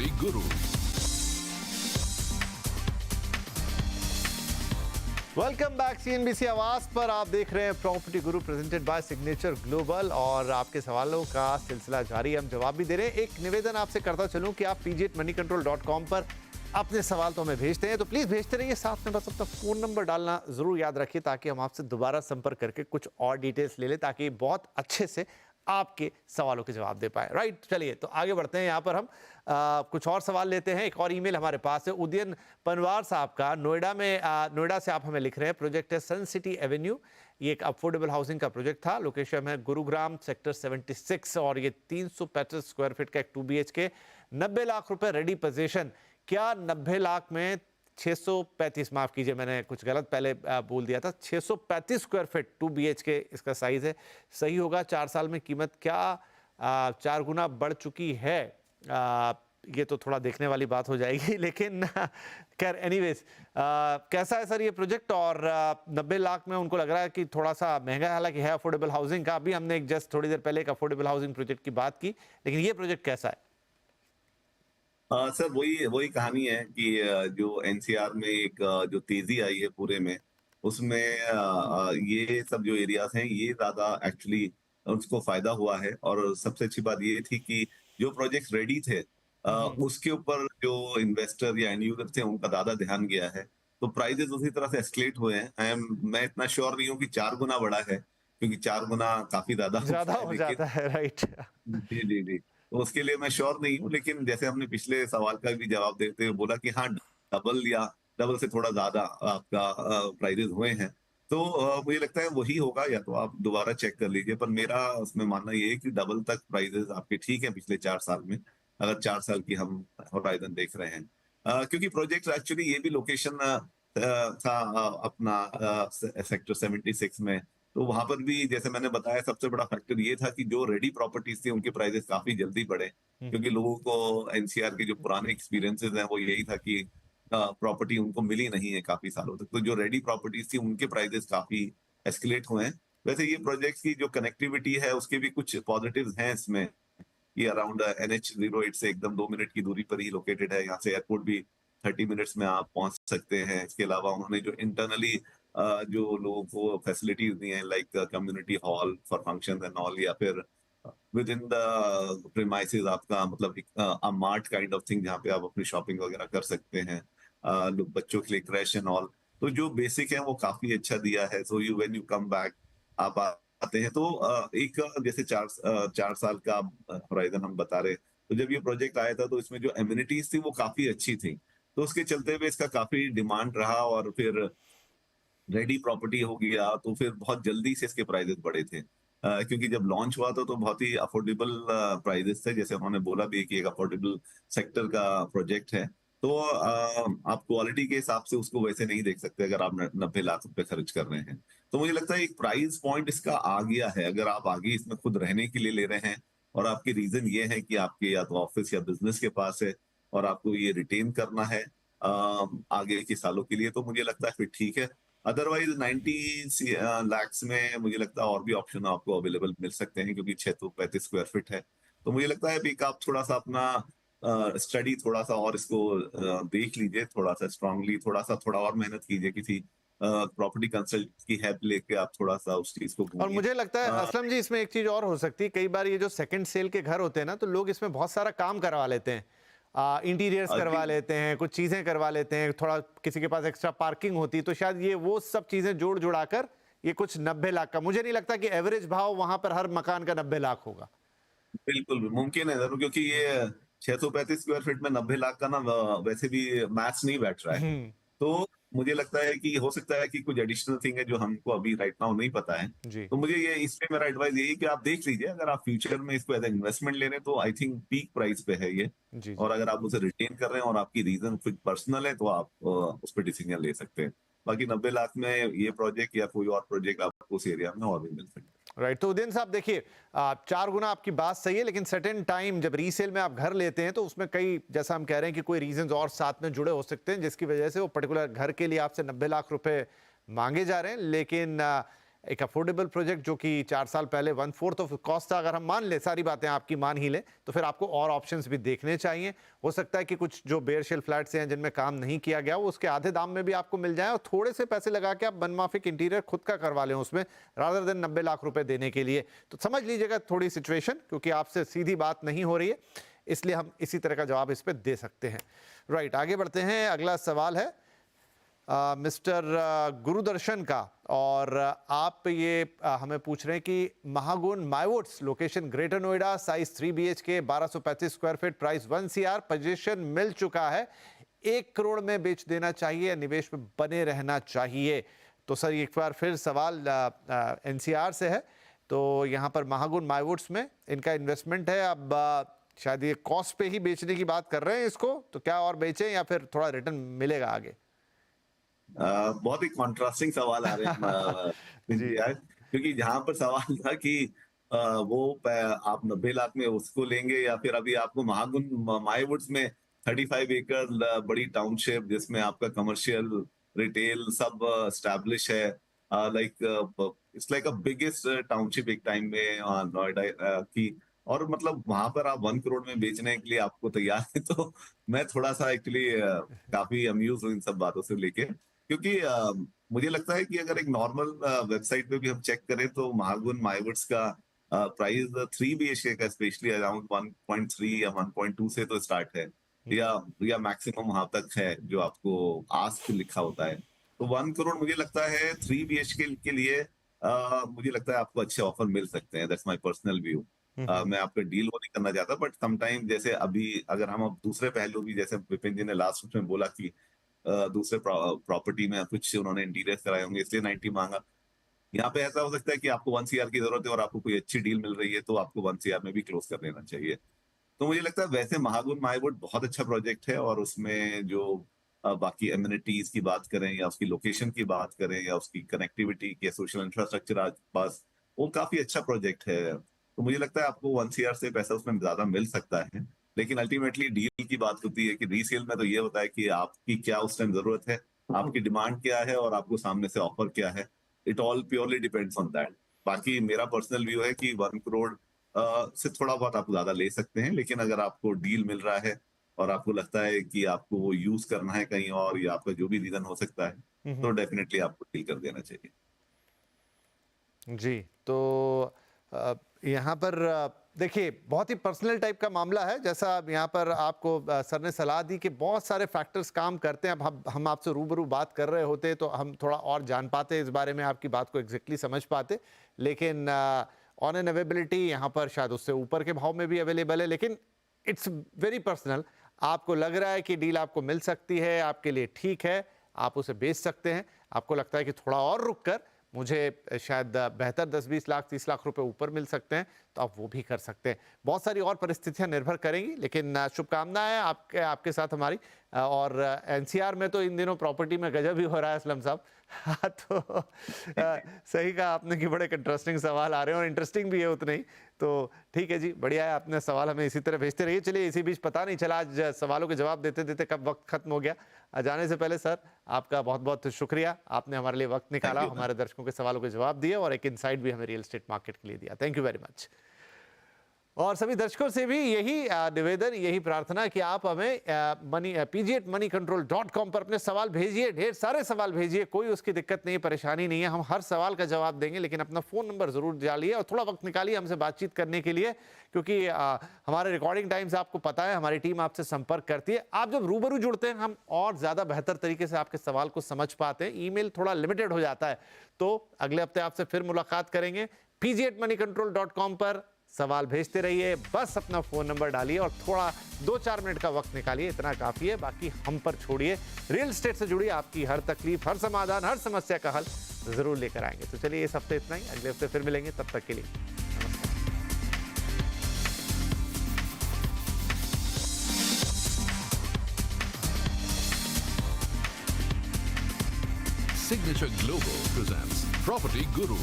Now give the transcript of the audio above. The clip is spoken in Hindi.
प्रॉपर्टी गुरु। वेलकम बैक सीएनबीसी आवाज पर। आप देख रहे हैं property Guru presented by signature global और आपके सवालों का सिलसिला जारी, हम जवाब भी दे रहे हैं। एक निवेदन आपसे करता चलूं कि आप pg@moneycontrol.com पर अपने सवाल तो हमें भेजते हैं, तो प्लीज भेजते रहिए, साथ में बस अपना फोन नंबर डालना जरूर याद रखिए ताकि हम आपसे दोबारा संपर्क करके कुछ और डिटेल्स ले लें ताकि बहुत अच्छे से आपके सवालों के जवाब दे पाए। राइट, चलिए तो आगे बढ़ते हैं। यहाँ पर हम कुछ और सवाल लेते हैं। एक और ईमेल हमारे पास है उदयन पनवार साहब का। नोएडा से आप हमें लिख रहे हैं, प्रोजेक्ट है सन सिटी एवेन्यू। ये एक अफोर्डेबल हाउसिंग का प्रोजेक्ट था। लोकेशन है गुरुग्राम सेक्टर 76 और ये 335 स्क्वायर फीट का एक 2 BHK, 90 लाख रुपए रेडी पोजीशन। क्या 90 लाख में 635, माफ कीजिए मैंने कुछ गलत पहले बोल दिया था, 635 स्क्वायर फीट 2 BHK इसका साइज है, सही होगा? 4 साल में कीमत क्या 4 गुना बढ़ चुकी है? ये तो थोड़ा देखने वाली बात हो जाएगी, लेकिन खैर एनीवेज, कैसा है सर ये प्रोजेक्ट? और 90 लाख में उनको लग रहा है कि थोड़ा सा महंगा है, हालांकि है अफोर्डेबल हाउसिंग का। अभी हमने एक जस्ट थोड़ी देर पहले एक अफोर्डेबल हाउसिंग प्रोजेक्ट की बात की, लेकिन ये प्रोजेक्ट कैसा है? सर वही वही कहानी है कि जो एनसीआर में एक जो तेजी आई है पूरे में, उसमें ये सब जो एरियाज हैं ये ज्यादा एक्चुअली उसको फायदा हुआ है। और सबसे अच्छी बात ये थी कि जो प्रोजेक्ट रेडी थे उसके ऊपर जो इन्वेस्टर या एंड यूजर थे उनका ज्यादा ध्यान गया है, तो प्राइजेस उसी तरह से एस्केलेट हुए हैं। मैं इतना श्योर नहीं हूँ कि 4 गुना बढ़ा है, क्योंकि 4 गुना काफी ज्यादा ज्यादा है, हो लेकिन जाता है। राइट। जी जी जी, तो उसके लिए मैं श्योर नहीं हूँ। लेकिन जैसे हमने पिछले सवाल का भी जवाब देते हुए बोला कि हाँ, डबल या डबल से थोड़ा ज्यादा आपका प्राइजेस हुए हैं, तो मुझे लगता है वही होगा। या तो आप दोबारा चेक कर लीजिए, पर मेरा उसमें मानना ये है कि डबल तक प्राइजेस आपके ठीक है पिछले 4 साल में, अगर 4 साल की हम होराइजन देख रहे हैं। क्योंकि प्रोजेक्ट एक्चुअली ये भी लोकेशन था अपना सेक्टर 76 में, तो वहां पर भी जैसे मैंने बताया सबसे बड़ा फैक्टर ये था कि जो रेडी प्रॉपर्टीज थी उनके प्राइसेस काफी जल्दी बढ़े, क्योंकि लोगों को एनसीआर के जो पुराने एक्सपीरियंसेस हैं वो यही था कि प्रॉपर्टी उनको मिली नहीं है काफी सालों तक, तो जो रेडी प्रॉपर्टीज थी उनके प्राइसेस काफी एस्केलेट हुए हैं। वैसे ये प्रोजेक्ट की जो कनेक्टिविटी है उसके भी कुछ पॉजिटिव्स हैं इसमें। ये अराउंड NH08 से एकदम 2 मिनट की दूरी पर ही लोकेटेड है। यहाँ से एयरपोर्ट भी 30 मिनट्स में आप पहुंच सकते हैं। इसके अलावा उन्होंने जो इंटरनली जो लोगों को फैसिलिटीज दी हैं, like community hall for function and all, या फिर विद इन द प्रीमाइसेस आपका मतलब एक मार्ट काइंड ऑफ थिंग जहाँ पे आप अपनी शॉपिंग वगैरह कर सकते हैं, लोग बच्चों के लिए क्रैश एंड ऑल, तो जो बेसिक है वो काफी अच्छा दिया है। So you when you come back आप आते हैं तो एक जैसे 4 साल का होराइजन हम बता रहे, तो जब ये प्रोजेक्ट आया था तो इसमें जो एमिनिटीज थी वो काफी अच्छी थी, तो उसके चलते हुए इसका काफी डिमांड रहा। और फिर रेडी प्रॉपर्टी हो गया तो फिर बहुत जल्दी से इसके प्राइजेस बढ़े थे, क्योंकि जब लॉन्च हुआ था तो बहुत ही अफोर्डेबल प्राइजेस थे। जैसे उन्होंने बोला भी कि एक अफोर्डेबल सेक्टर का प्रोजेक्ट है, तो आप क्वालिटी के हिसाब से उसको वैसे नहीं देख सकते अगर आप 90 लाख रुपए खर्च कर रहे हैं। तो मुझे लगता है एक प्राइस पॉइंट इसका आ गया है। अगर आप आगे इसमें खुद रहने के लिए ले रहे हैं और आपके रीजन ये है कि आपके या तो ऑफिस या बिजनेस के पास है और आपको ये रिटेन करना है आगे के सालों के लिए, तो मुझे लगता है फिर ठीक है। अदरवाइज 90 लैक्स में मुझे लगता है और भी ऑप्शन आपको अवेलेबल मिल सकते हैं, क्योंकि 635 स्क्वायर फीट है। तो मुझे लगता है अभी आप थोड़ा सा अपना स्टडी थोड़ा सा और इसको देख लीजिए, थोड़ा सा स्ट्रांगली, थोड़ा और मेहनत कीजिए, किसी प्रॉपर्टी कंसल्ट की हेल्प लेके आप थोड़ा सा उस चीज को और घूमिए। मुझे लगता है असलम जी, इसमें एक चीज और हो सकती है, कई बार ये जो सेकंड सेल के घर होते हैं ना, तो लोग इसमें बहुत सारा काम करवा लेते हैं, इंटीरियर्स करवा लेते हैं, कुछ चीजें करवा लेते हैं, थोड़ा किसी के पास एक्स्ट्रा पार्किंग होती है, तो शायद ये वो सब चीजें जोड़ जुड़ाकर ये कुछ 90 लाख का, मुझे नहीं लगता कि एवरेज भाव वहां पर हर मकान का 90 लाख होगा। बिल्कुल मुमकिन है जरूर, क्योंकि ये 635 स्क्वायर फीट में 90 लाख का ना वैसे भी मैथ्स नहीं बैठ रहा है। हम्म। तो मुझे लगता है कि हो सकता है कि कुछ एडिशनल थिंग है जो हमको अभी राइट नाउ नहीं पता है। जी तो मुझे ये इसमें मेरा एडवाइस यही है कि आप देख लीजिए, अगर आप फ्यूचर में इसको एज इन्वेस्टमेंट ले रहे हैं तो आई थिंक पीक प्राइस पे है ये। जी जी। और अगर आप उसे रिटेन कर रहे हैं और आपकी रीजन कुछ पर्सनल है तो आप उस पर डिसीजन ले सकते हैं। बाकी 90 लाख में ये प्रोजेक्ट या कोई और प्रोजेक्ट आपको उस एरिया में और भी मिल सकता है। राइट, तो उदयन साहब देखिए, 4 गुना आपकी बात सही है, लेकिन सर्टेन टाइम जब रीसेल में आप घर लेते हैं तो उसमें कई, जैसा हम कह रहे हैं कि कोई रीजंस और साथ में जुड़े हो सकते हैं जिसकी वजह से वो पर्टिकुलर घर के लिए आपसे 90 लाख रुपए मांगे जा रहे हैं। लेकिन एक अफोर्डेबल प्रोजेक्ट जो कि 4 साल पहले 1/4 ऑफ कॉस्ट था, अगर हम मान लें, सारी बातें आपकी मान ही लें, तो फिर आपको और ऑप्शंस भी देखने चाहिए। हो सकता है कि कुछ जो बेयर शेल फ्लैट्स हैं जिनमें काम नहीं किया गया वो उसके आधे दाम में भी आपको मिल जाए और थोड़े से पैसे लगा के आप मनमाफिक इंटीरियर खुद का करवा लें उसमें, रादर देन 90 लाख रुपए देने के लिए। तो समझ लीजिएगा थोड़ी सिचुएशन, क्योंकि आपसे सीधी बात नहीं हो रही है, इसलिए हम इसी तरह का जवाब इस पे दे सकते हैं। राइट, आगे बढ़ते हैं। अगला सवाल है मिस्टर गुरुदर्शन का, और आप ये हमें पूछ रहे हैं कि Mahagun Mywoods, location Greater Noida, size 3 BHK, 1235 square feet, price 1 CR, possession मिल चुका है, 1 करोड़ में बेच देना चाहिए या निवेश में बने रहना चाहिए? तो सर एक बार फिर सवाल NCR से है। तो यहाँ पर महागुन माइवुड्स में इनका इन्वेस्टमेंट है। अब शायद ये कॉस्ट पे ही बेचने की बात कर रहे हैं इसको, तो क्या और बेचें या फिर थोड़ा रिटर्न मिलेगा आगे? बहुत ही कॉन्ट्रास्टिंग सवाल आ रहे हैं जी। यार, क्योंकि जहां पर सवाल था कि आप 90 लाख में उसको लेंगे या फिर अभी आपको महागुन माईवुड्स में 35 एकड़ बड़ी टाउनशिप जिसमें आपका कमर्शियल रिटेल सब स्टैब्लिश है, like it's like a biggest township एक टाइम में नोएडा की, और मतलब वहां पर आप 1 करोड़ में बेचने के लिए आपको तैयार है। तो मैं थोड़ा सा एक्चुअली काफी अम्यूज हूँ इन सब बातों से लेके, क्योंकि मुझे लगता है कि अगर एक नॉर्मल वेबसाइट पे भी हम चेक करें तो महागुन माइवुड्स का प्राइस 3 BHK का स्पेशली अराउंड 1.3 या 1.2 से तो स्टार्ट है, या मैक्सिमम वहां तक है जो आपको आस्क लिखा होता है। तो 1 करोड़ मुझे लगता है 3 BHK के लिए मुझे लगता है आपको अच्छे ऑफर मिल सकते हैं। That's my personal view. मैं आपका डील वो नहीं करना चाहता, बट समटाइम जैसे अभी अगर हम अब दूसरे पहलू भी, जैसे विपिन जी ने लास्ट में बोला कि दूसरे प्रॉपर्टी में कुछ उन्होंने इंटीरियर कराए होंगे इसलिए 90 मांगा, यहाँ पे ऐसा हो सकता है कि आपको 1 CR की जरूरत है और आपको कोई अच्छी डील मिल रही है तो आपको 1 CR में भी क्लोज कर लेना चाहिए। तो मुझे लगता है वैसे महागुन माईवुड बहुत अच्छा प्रोजेक्ट है, और उसमें जो बाकी एमिनिटीज की बात करें या उसकी लोकेशन की बात करें या उसकी कनेक्टिविटी के सोशल इंफ्रास्ट्रक्चर आसपास, वो काफी अच्छा प्रोजेक्ट है। तो मुझे लगता है आपको 1 CR से पैसा उसमें ज्यादा मिल सकता है, लेकिन अल्टीमेटली डील की बात होती है कि रीसेल में तो ये होता है कि आपकी क्या उस टाइम जरूरत है, आपकी डिमांड क्या है और आपको सामने से ऑफर क्या है। It all purely depends on that. बाकी मेरा पर्सनल व्यू है कि 1 करोड़ से थोड़ा बहुत आप ज्यादा ले सकते हैं, लेकिन अगर आपको डील मिल रहा है और आपको लगता है कि आपको वो यूज करना है कहीं और, या आपका जो भी रीजन हो सकता है, तो डेफिनेटली आपको डील कर देना चाहिए। जी, तो यहाँ पर देखिए बहुत ही पर्सनल टाइप का मामला है, जैसा यहाँ पर आपको सर ने सलाह दी कि बहुत सारे फैक्टर्स काम करते हैं। अब हम आपसे रूबरू बात कर रहे होते तो हम थोड़ा और जान पाते इस बारे में, आपकी बात को एग्जैक्टली समझ पाते, लेकिन ऑन एन अवेलेबिलिटी यहाँ पर शायद उससे ऊपर के भाव में भी अवेलेबल है, लेकिन इट्स वेरी पर्सनल। आपको लग रहा है कि डील आपको मिल सकती है, आपके लिए ठीक है, आप उसे बेच सकते हैं। आपको लगता है कि थोड़ा और रुक कर मुझे शायद बेहतर 10-20 लाख 30 लाख रुपए ऊपर मिल सकते हैं, तो आप वो भी कर सकते हैं। बहुत सारी और परिस्थितियां निर्भर करेंगी, लेकिन शुभकामनाएं आपके साथ हमारी। और NCR में तो इन दिनों प्रॉपर्टी में गजब ही हो रहा है असलम साहब। हाँ, तो सही कहा आपने कि बड़े इंटरेस्टिंग सवाल आ रहे हैं और इंटरेस्टिंग भी है उतने ही। तो ठीक है जी, बढ़िया है, आपने सवाल हमें इसी तरह भेजते रहिए। चलिए, इसी बीच पता नहीं चला आज सवालों के जवाब देते देते कब वक्त खत्म हो गया। जाने से पहले सर आपका बहुत बहुत शुक्रिया, आपने हमारे लिए वक्त निकाला, हमारे दर्शकों के सवालों के जवाब दिए और एक इनसाइट भी हमें रियल एस्टेट मार्केट के लिए दिया। Thank you very much. और सभी दर्शकों से भी यही निवेदन, यही प्रार्थना कि आप हमें pg@moneycontrol.com पर अपने सवाल भेजिए, ढेर सारे सवाल भेजिए, कोई उसकी दिक्कत नहीं, परेशानी नहीं है। हम हर सवाल का जवाब देंगे, लेकिन अपना फोन नंबर जरूर डालिए और थोड़ा वक्त निकालिए हमसे बातचीत करने के लिए, क्योंकि हमारे रिकॉर्डिंग टाइम्स आपको पता है, हमारी टीम आपसे संपर्क करती है। आप जब रूबरू जुड़ते हैं, हम और ज्यादा बेहतर तरीके से आपके सवाल को समझ पाते हैं। ईमेल थोड़ा लिमिटेड हो जाता है। तो अगले हफ्ते आपसे फिर मुलाकात करेंगे। pg@moneycontrol.com पर सवाल भेजते रहिए, बस अपना फोन नंबर डालिए और थोड़ा 2-4 मिनट का वक्त निकालिए, इतना काफी है। बाकी हम पर छोड़िए, रियल एस्टेट से जुड़िए, आपकी हर तकलीफ, हर समाधान, हर समस्या का हल जरूर लेकर आएंगे। तो चलिए, इस हफ्ते इतना ही, अगले हफ्ते फिर मिलेंगे, तब तक के लिए Signature Global presents Property Guru